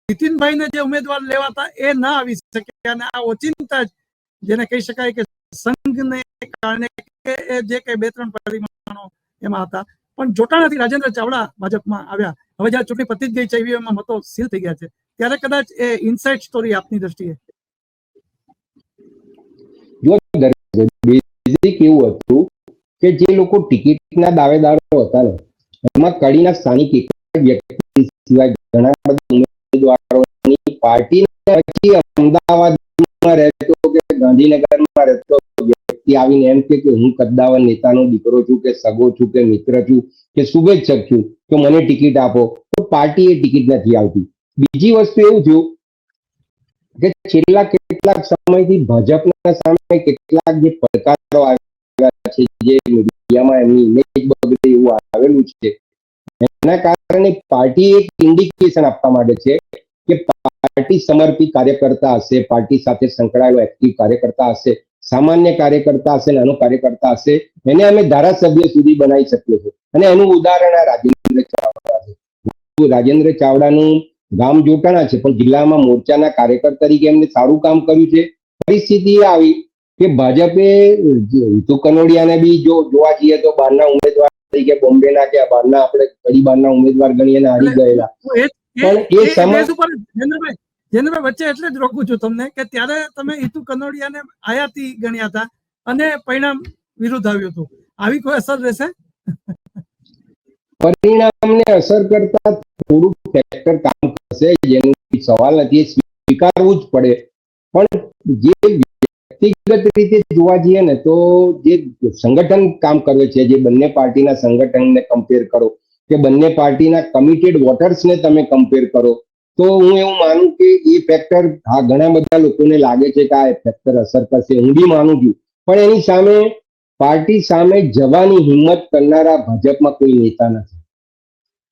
નીતિનભાઈને જે ઉમેદવાર લેવાતા એ ના આવી શકે અને આ ઓચિંતા જેને કહી શકાય કે સંઘને કારણે કે જે કઈ 2-3 પરિમાણો એમાં હતા, પણ જોટાણાથી રાજેન્દ્ર ચાવડા ભાજપમાં આવ્યા. હવે જયારે ચૂંટણી પતી જ ગઈ છે, ઈવીએમમાં મતો સીલ થઈ ગયા છે, ત્યારે કદાચ એ ઇનસાઇડ સ્ટોરી આપની દ્રષ્ટિએ? જો બેઝિક એવું હતું કે જે લોકો ટિકિટના દાવેદારો હતા ને એમાં કડીના સ્થાનિક એક વ્યક્તિ સિવાય ઘણા બધા ઉમેદવારોની પાર્ટી પછી અમદાવાદમાં રહેતો કે ગાંધીનગરમાં રહેતો વ્યક્તિ આવીને એમ કે હું કદ્દાવર નેતાનો દીકરો છું કે સગો છું કે મિત્ર છું કે શુભેચ્છક છું તો મને ટિકિટ આપો, તો પાર્ટી એ ટિકિટ નથી આવતી. બીજી વસ્તુ એવું થયું કે છેલ્લા કેટલાક સમયથી ભાજપના સામે કેટલાક જે પડકારો આવ્યા છે, જે મીડિયામાં એમની ઇમેજ બગડે એવું આવેલું છે, એના કારણે પાર્ટી એક ઇન્ડિકેશન આપવા માંડે છે કે પાર્ટી સમર્પિત કાર્યકર્તા હશે, પાર્ટી સાથે સંકળાયેલો એક્ટિવ કાર્યકર્તા હશે, સામાન્ય કાર્યકર્તા હશે, નાનો કાર્યકર્તા હશે, એને અમે ધારાસભ્ય સુધી બનાવી શકીએ છીએ. અને એનું ઉદાહરણ આ રાજેન્દ્ર ચાવડા છે. રાજેન્દ્ર ચાવડાનું ગામ જોટાણા છે, પણ જિલ્લામાં મોરચાના કાર્યકર તરીકે એમને સારું કામ કર્યું છે. પરિસ્થિતિ આવી કે ભાજપે હિતુ કનોડિયાને બી જો જોવા જઈએ તો બહારના ઉમેદવાર તરીકે બોમ્બેના કે બહારના આપણે કડી બહારના ઉમેદવાર ગણીને હારી ગયેલા. પણ એ સમય જેન્દ્રભાઈ વચ્ચે એટલે જ રોકું છું તમને કે ત્યારે તમે હિતુ કનોડિયાને આયાતી ગણ્યા હતા અને પરિણામ વિરુદ્ધ આવ્યું હતું. આવી કોઈ અસર રહેશે? પરિણામને અસર કરતા થોડું ફેક્ટર કામ કરશે, જેનો સવાલ નથી, સ્વીકારવું જ પડે. પણ જે વ્યક્તિગત રીતે જોવા જઈએ ને તો જે સંગઠન કામ કરે છે, જે બંને પાર્ટીના સંગઠનને કમ્પેર કરો કે બંને પાર્ટીના કમિટેડ વોટર્સને તમે કમ્પેર કરો તો હું એવું માનું કે એ ફેક્ટર ઘણા બધા લોકોને લાગે છે કે આ ફેક્ટર અસર કરશે, હું બી માનું છું. પણ એની સામે પાર્ટી સામે જવાની હિંમત કરનારા ભાજપમાં કોઈ નેતા નથી.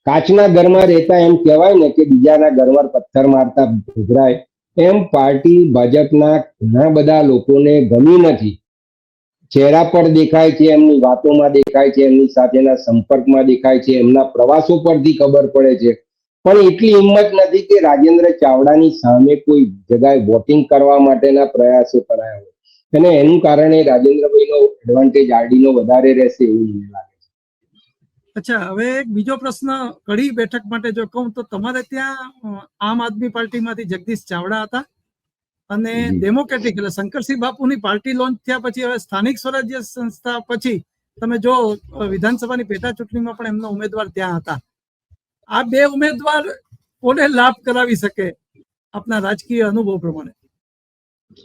કાચના ઘરમાં રહેતા એમ કહેવાય ને કે બીજાના ઘરમાં પથ્થર મારતા ભૂજરાય, એમ પાર્ટી ભાજપના ઘણા બધા લોકોને ગમી નથી. ચહેરા પર દેખાય છે, એમની વાતોમાં દેખાય છે, એમની સાથેના સંપર્કમાં દેખાય છે, એમના પ્રવાસો પરથી ખબર પડે છે, પણ એટલી હિંમત નથી કે રાજેન્દ્ર ચાવડાની સામે કોઈ જગ્યાએ વોટિંગ કરવા માટેના પ્રયાસો કરાયા હોય. અને એનું કારણે રાજેન્દ્રભાઈનો એડવાન્ટેજ આરડીનો વધારે રહેશે એવું મને લાગે છે. અચ્છા, હવે એક બીજો પ્રશ્ન, કડી બેઠક માટે જો કહું તો તમારે ત્યાં આમ આદમી પાર્ટીમાંથી જગદીશ ચાવડા હતા અને જી. ડેમોક્રેટિક એટલે શંકરસિંહ બાપુની પાર્ટી લોન્ચ થયા પછી હવે સ્થાનિક સ્વરાજ્ય સંસ્થા પછી તમે જો વિધાનસભાની પેટા ચૂંટણીમાં પણ એમનો ઉમેદવાર ત્યાં હતા. આ બે ઉમેદવાર કોને લાભ કરાવી શકે આપના રાજકીય અનુભવ પ્રમાણે?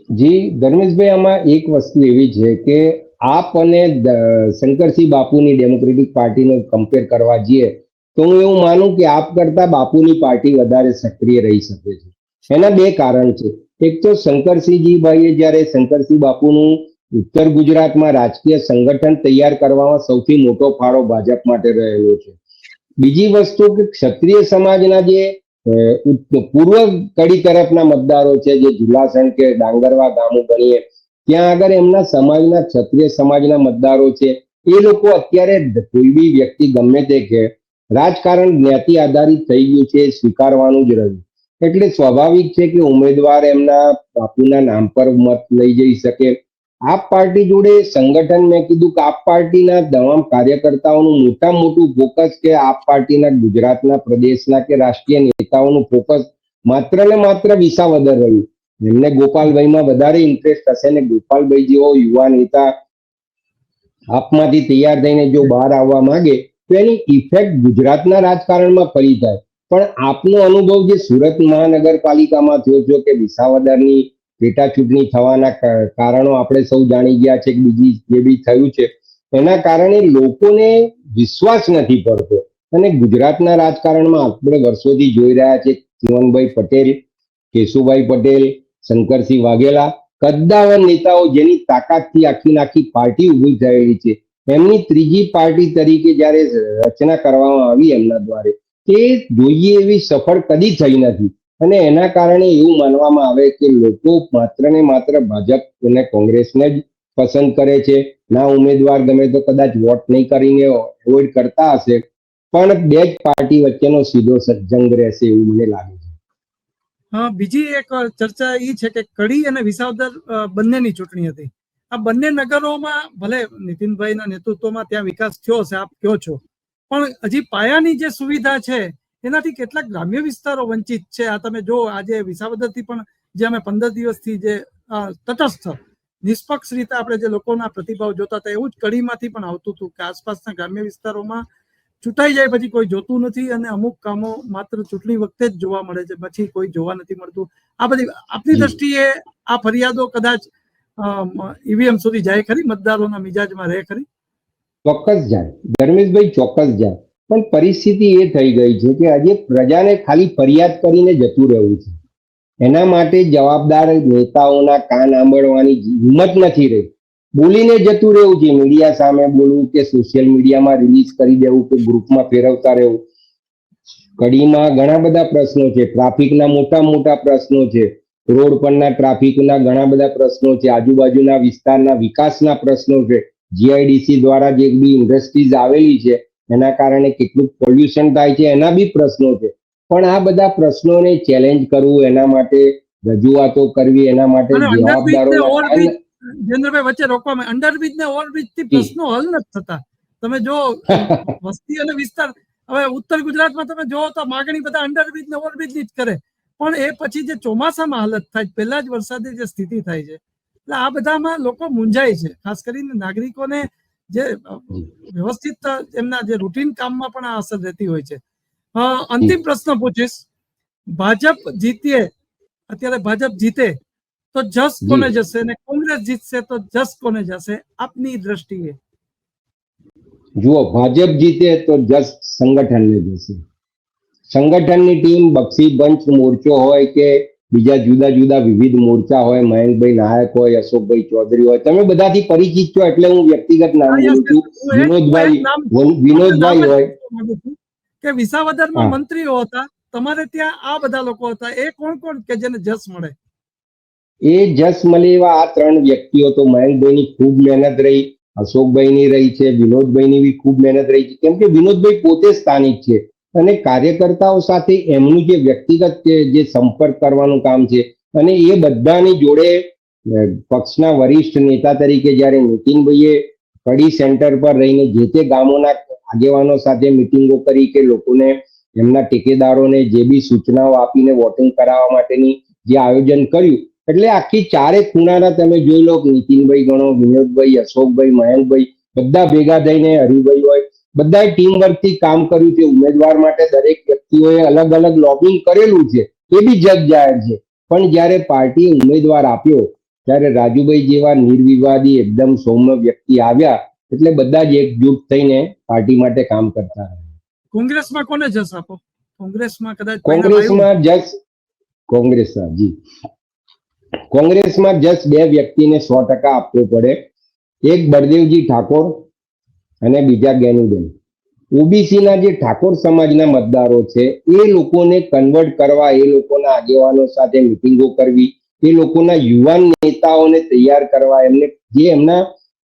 જી ધર્મેશભાઈ, આમાં એક વસ્તુ એવી છે કે આપ અને શંકરસિંહ બાપુની ડેમોક્રેટિક પાર્ટીનો કમ્પેર કરવા જઈએ તો હું એવું માનું કે આપ કરતા બાપુની પાર્ટી વધારે સક્રિય રહી શકે છે. એના બે કારણ છે. એક તો શંકરસિંહજીભાઈએ જ્યારે શંકરસિંહ બાપુનું ઉત્તર ગુજરાતમાં રાજકીય સંગઠન તૈયાર કરવામાં સૌથી મોટો ફાળો ભાજપ માટે રહેલો છે. બીજી વસ્તુ કે ક્ષત્રિય સમાજના જે પૂર્વ કડી તરફના મતદારો છે, જે જુલાસણ કે ડાંગરવા ગામો ગણીએ, ત્યાં આગળ એમના સમાજના ક્ષત્રિય સમાજના મતદારો છે. એ લોકો અત્યારે કોઈ બી વ્યક્તિ ગમે તે કે રાજકારણ જ્ઞાતિ આધારિત થઈ ગયું છે, સ્વીકારવાનું જ રહ્યું. એટલે સ્વાભાવિક છે કે ઉમેદવાર એમના બાપુના નામ પર મત લઈ જઈ શકે. આપ પાર્ટી જોડે સંગઠન, મેં કીધું કે આપ પાર્ટીના તમામ કાર્યકર્તાઓનું મોટું ફોકસ કે આપ પાર્ટીના ગુજરાતના પ્રદેશના કે રાષ્ટ્રીય નેતાઓનું ફોકસ માત્ર ને માત્ર વિસાવદર રહ્યું. એમને ગોપાલભાઈમાં વધારે ઇન્ટરેસ્ટ હશે ને ગોપાલભાઈ જેવો યુવા નેતા આપમાંથી તૈયાર થઈને જો બહાર આવવા માંગે તો એની ઇફેક્ટ ગુજરાતના રાજકારણમાં ફરી થાય. પણ આપનો અનુભવ જે સુરત મહાનગરપાલિકામાં થયો છે કે વિસાવદરની પેટા ચૂંટણી થવાના કારણો આપણે સૌ જાણી ગયા છે કે બીજી જે બી થયું છે એના કારણે લોકોને વિશ્વાસ નથી પડતો. અને ગુજરાતના રાજકારણમાં આપણે વર્ષોથી જોઈ રહ્યા છે ચીમનભાઈ પટેલ, કેશુભાઈ પટેલ, શંકરસિંહ વાઘેલા, કદ્દાવર નેતાઓ જેની તાકાતથી આખી પાર્ટી ઉભી થયેલી છે, એમની ત્રીજી પાર્ટી તરીકે જ્યારે રચના કરવામાં આવી એમના દ્વારે, તે જોઈએ એવી સફળ કદી થઈ નથી. અને એના કારણે એવું માનવામાં આવે કે લોકો માત્ર ને માત્ર ભાજપ અને કોંગ્રેસને જ પસંદ કરે છે. ના ઉમેદવાર ગમે તો કદાચ વોટ નહીં કરીને એવોઇડ કરતા હશે, પણ બે જ પાર્ટી વચ્ચેનો સીધો જંગ રહેશે એવું મને લાગે છે. બીજી એક ચર્ચા એ છે કે કડી અને વિસાવદર બંનેની ચૂંટણી હતી. આ બંને નગરોમાં ભલે નીતિનભાઈના નેતૃત્વમાં ત્યાં વિકાસ થયો છે, આપ કહો છો, પણ હજી પાયાની જે સુવિધા છે એનાથી કેટલાક ગ્રામ્ય વિસ્તારો વંચિત છે. આ તમે જો આજે વિસાવદરથી પણ જે અમે 15 દિવસથી જે તટસ્થ નિષ્પક્ષ રીતે આપણે જે લોકોના પ્રતિભાવ જોતા હતા એવું જ કડીમાંથી પણ આવતું હતું કે આસપાસના ગ્રામ્ય વિસ્તારોમાં ચૂંટાઈ જાય પછી કોઈ જોતું નથી અને અમુક કામો માત્ર ચૂંટણી વખતે જ જોવા મળે છે, પછી કોઈ જોવા નથી મળતું. આ બધી આપની દ્રષ્ટિએ આ ફરિયાદો કદાચ ઈવીએમ સુધી જાય ખરી, મતદારોના મિજાજમાં રહે ખરી? ચોક્કસ જાય ધર્મેશભાઈ, ચોક્કસ જાય. પણ પરિસ્થિતિ એ થઈ ગઈ છે કે આજે પ્રજાને ખાલી ફરિયાદ કરીને જતું રહેવું છે. એના માટે જવાબદાર નેતાઓના કાન આંબળવાની હિંમત નથી રહી. બોલીને જતું રહેવું છે, મીડિયા સામે બોલવું કે સોશિયલ મીડિયામાં રિલીઝ કરી દેવું કે ગ્રુપમાં ફેરવતા રહેવું. કડીમાં ઘણા બધા પ્રશ્નો છે, ટ્રાફિકના મોટા પ્રશ્નો છે, રોડ પરના ટ્રાફિકના ઘણા બધા પ્રશ્નો છે, આજુબાજુના વિસ્તારના વિકાસના પ્રશ્નો છે, જીઆઈડીસી દ્વારા જે બી ઇન્ડસ્ટ્રીઝ આવેલી છે એના કારણે કેટલું પોલ્યુશન થાય છે એના બી પ્રશ્નો છે. પણ આ બધા પ્રશ્નોને ચેલેન્જ કરવું, એના માટે રજૂઆતો કરવી, એના માટે જવાબદારોના જયેન્દ્રભાઈ વચ્ચે રોકવામાં, અંડરબ્રિજ ને ઓવરબ્રિજ થી પ્રશ્નો હલ નથી થતા. તમે જો વસ્તી અને વિસ્તાર, હવે ઉત્તર ગુજરાતમાં તમે જોવો તો માગણી બધા અંડરબ્રિજ ને ઓવરબ્રિજ ની જ કરે, પણ એ પછી જે ચોમાસામાં હાલત થાય, પહેલા જ વરસાદની જે સ્થિતિ થાય છે, એટલે આ બધામાં લોકો મૂંઝાય છે. ખાસ કરીને નાગરિકોને જે વ્યવસ્થિત એમના જે રૂટીન કામમાં પણ આ અસર રહેતી હોય છે. અંતિમ પ્રશ્ન પૂછીશ, ભાજપ જીતીએ, અત્યારે ભાજપ જીતે તો જસ કોને જશે અને કોંગ્રેસ જીતશે તો જસ કોને જશે આપની દ્રષ્ટિએ? જુઓ, ભાજપ જીતે તો જસ સંગઠનને જશે. સંગઠનની ટીમ, બક્ષી પંચ મોરચો હોય કે બીજા જુદા વિવિધ મોરચા હોય, મયંકભાઈ નાયક હોય, અશોકભાઈ ચૌધરી હોય, તમે બધાથી પરિચિત છો એટલે હું વ્યક્તિગત નામ બોલું છું. વિનોદભાઈ હોય કે વિસાવદરમાં મંત્રીઓ હતા, તમારે ત્યાં આ બધા લોકો હતા, એ કોણ કે જેને જસ મળે? એ જસ મળે એવા આ ત્રણ વ્યક્તિઓ તો મયંકભાઈની ખૂબ મહેનત રહી, અશોકભાઈની રહી છે, વિનોદભાઈની બી ખૂબ મહેનત રહી છે. કેમ કે વિનોદભાઈ પોતે સ્થાનિક છે અને કાર્યકર્તાઓ સાથે એમનું જે વ્યક્તિગત જે સંપર્ક કરવાનું કામ છે અને એ બધાની જોડે પક્ષના વરિષ્ઠ નેતા તરીકે જ્યારે નીતિનભાઈએ કડી સેન્ટર પર રહીને જે તે ગામોના આગેવાનો સાથે મિટિંગો કરી કે લોકોને એમના ટેકેદારોને જે બી સૂચનાઓ આપીને વોટિંગ કરાવવા માટેની જે આયોજન કર્યું, એટલે આખી ચારે ખૂણાના તમે જોઈ લો, નીતિનભાઈ ગણો, વિનોદભાઈ, અશોકભાઈ, મયંકભાઈ, બધા ભેગા થઈને, હરિભાઈ હોય, બધાએ ટીમ વર્કથી કામ કર્યું છે. ઉમેદવાર માટે દરેક વ્યક્તિઓએ અલગ અલગ લોબિંગ કરેલું છે, એ બી જગ જાહેર છે. પણ જ્યારે પાર્ટીએ ઉમેદવાર આપ્યો ત્યારે રાજુભાઈ જેવા નિર્વિવાદી એકદમ સૌમ્ય વ્યક્તિ આવ્યા એટલે બધા જ એકજૂટ થઈને પાર્ટી માટે કામ કરતા રહ્યા. કોંગ્રેસમાં કોને જસ આપો? કોંગ્રેસમાં કદાચ કોંગ્રેસમાં જસ બે વ્યક્તિને 100% આપવો પડે. એક બળદેવજી ઠાકોર અને બીજા ગેનુબેન. ઓબીસી ના જે ઠાકોર સમાજના મતદારો છે એ લોકોને કન્વર્ટ કરવા, એ લોકોના આગેવાનો સાથે મિટિંગો કરવી, એ લોકોના યુવાન નેતાઓને તૈયાર કરવા, એમને જે એમના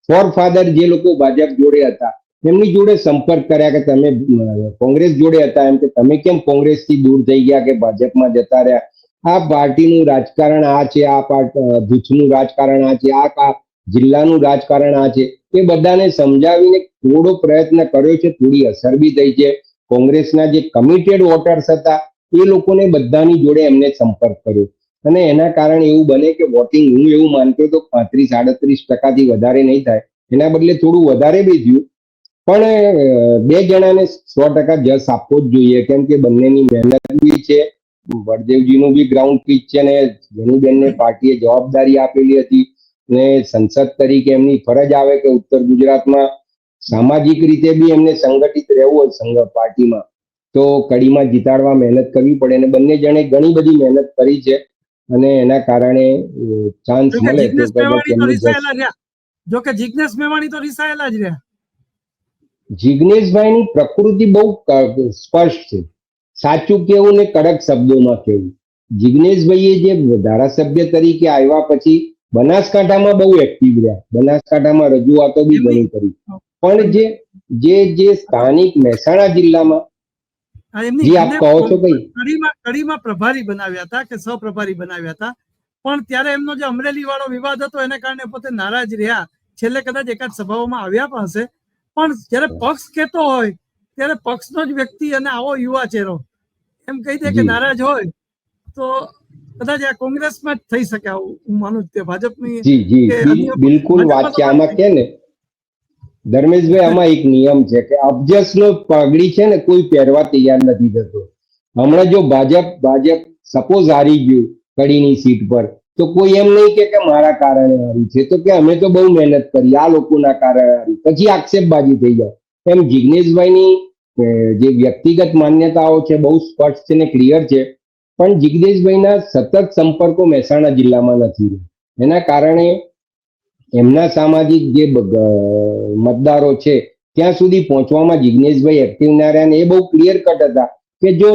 ફોરફાધર જે લોકો ભાજપ જોડે હતા એમની જોડે સંપર્ક કર્યા કે તમે કોંગ્રેસ જોડે હતા એમ, કે તમે કેમ કોંગ્રેસથી દૂર થઈ ગયા કે ભાજપમાં જતા રહ્યા, આ પાર્ટીનું રાજકારણ આ છે, આ જૂથનું રાજકારણ આ છે, આ જિલ્લાનું રાજકારણ આ છે, એ બધાને સમજાવીને થોડો પ્રયત્ન કર્યો છે. થોડી અસર બી થઈ છે. કોંગ્રેસના જે કમિટેડ વોટર્સ હતા એ લોકોને બધાની જોડે એમને સંપર્ક કર્યો અને એના કારણે એવું બને કે વોટિંગ, હું એવું માનતો હતો 35-38% વધારે નહીં થાય, એના બદલે થોડું વધારે બી થયું. પણ બે જણાને 100% જસ આપવો જ જોઈએ, કેમ કે બંનેની મહેનત બી છે. બળદેવજીનું બી ગ્રાઉન્ડ પીચ છે ને ગેનુબેનને પાર્ટીએ જવાબદારી આપેલી હતી ને સંસદ તરીકે એમની ફરજ આવે કે ઉત્તર ગુજરાતમાં સામાજિક રીતે બી એમને સંગઠિત રહેવું હોય પાર્ટીમાં, તો કડીમાં જીતાડવા મહેનત કરવી પડે અને બંને જણે ઘણી બધી મહેનત કરી છે અને એના કારણે ચાન્સ મળે તો જોકે જિગ્નેશ મેવાણી તો રિસાયેલા જ રહ્યા. જિગ્નેશભાઈની પ્રકૃતિ બહુ સ્પષ્ટ છે, સાચું કેવું ને કડક શબ્દોમાં કેવું. જિગ્નેશભાઈએ જે ધારાસભ્ય તરીકે આવ્યા પછી બનાસકાંઠામાં બહુ એક્ટિવ રહ્યા, બનાસકાંઠામાં રજૂઆતો બી ઘણી કરી, પણ જે સ્થાનિક મહેસાણા જિલ્લામાં જે આપ કહો છો કઈ કડીમાં પ્રભારી બનાવ્યા હતા કે સહપ્રભારી બનાવ્યા હતા, પણ ત્યારે એમનો જે અમરેલી વાળો વિવાદ હતો એને કારણે પોતે નારાજ રહ્યા. છેલ્લે કદાચ એકાદ સભાઓમાં આવ્યા પણ હશે, પણ જયારે પક્ષ કહેતો હોય ત્યારે પક્ષનો જ વ્યક્તિ અને આવો યુવા ચહેરો એમ કહી દે કે નારાજ હોય તો કદાચ આ કોંગ્રેસમાં જ થઈ શકે. આવું હું માનું કે ભાજપની બિલકુલ વાત છે. આમાં કે ને ધર્મેશભાઈ, આમાં એક નિયમ છે કે અબજસનો પગડી છે ને કોઈ પહેરવા તૈયાર નથી થતો. હમણાં જો ભાજપ સપોઝ હારી ગયું કડીની સીટ પર, તો કોઈ એમ નહીં કે મારા કારણે હારી છે, તો કે અમે તો બહુ મહેનત કરી, આ લોકોના કારણે હારી, પછી આક્ષેપબાજી થઈ જાય. એમ જિગ્નેશભાઈની જે વ્યક્તિગત માન્યતાઓ છે બહુ સ્પષ્ટ છે ને ક્લિયર છે, પણ જિગ્નેશભાઈના સતત સંપર્કો મહેસાણા જિલ્લામાં નથી. એના કારણે એમના સામાજિક જે મતદારો છે ત્યાં સુધી પહોંચવામાં જિગ્નેશભાઈ એક્ટિવ ના રહ્યા ને એ બહુ ક્લિયર કટ હતા કે જો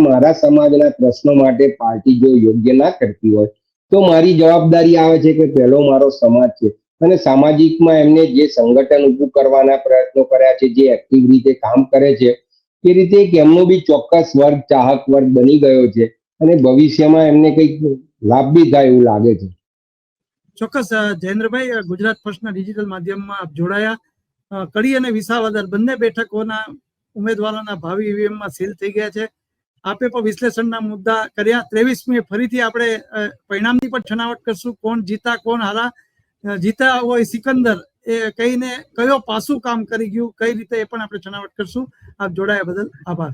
મારા સમાજના પ્રશ્નો માટે પાર્ટી જો યોગ્ય ના કરતી હોય તો મારી જવાબદારી આવે છે કે પહેલો મારો સમાજ છે. અને સામાજિકમાં એમને જે સંગઠન ઊભું કરવાના પ્રયત્નો કર્યા છે, જે એક્ટિવ રીતે કામ કરે છે, એ રીતે એક એમનો બી ચોક્કસ વર્ગ, ચાહક વર્ગ બની ગયો છે અને ભવિષ્યમાં એમને કંઈક લાભ બી થાય એવું લાગે છે. ચોક્કસ જયેન્દ્રભાઈ, ગુજરાત ફર્સ્ટના ડિજિટલ માધ્યમમાં આપ જોડાયા. કડી અને વિસાવદર બંને બેઠકોના ઉમેદવારોના ભાવિ ઈવીએમમાં સીલ થઈ ગયા છે. આપે પણ વિશ્લેષણના મુદ્દા કર્યા. 23મી ફરીથી આપણે પરિણામની પણ છણાવટ કરશું, કોણ જીતા કોણ હારા. જીતા હોય સિકંદર એ કહીને કયો પાસું કામ કરી ગયું કઈ રીતે એ પણ આપણે છણાવટ કરશું. આપ જોડાયા બદલ આભાર.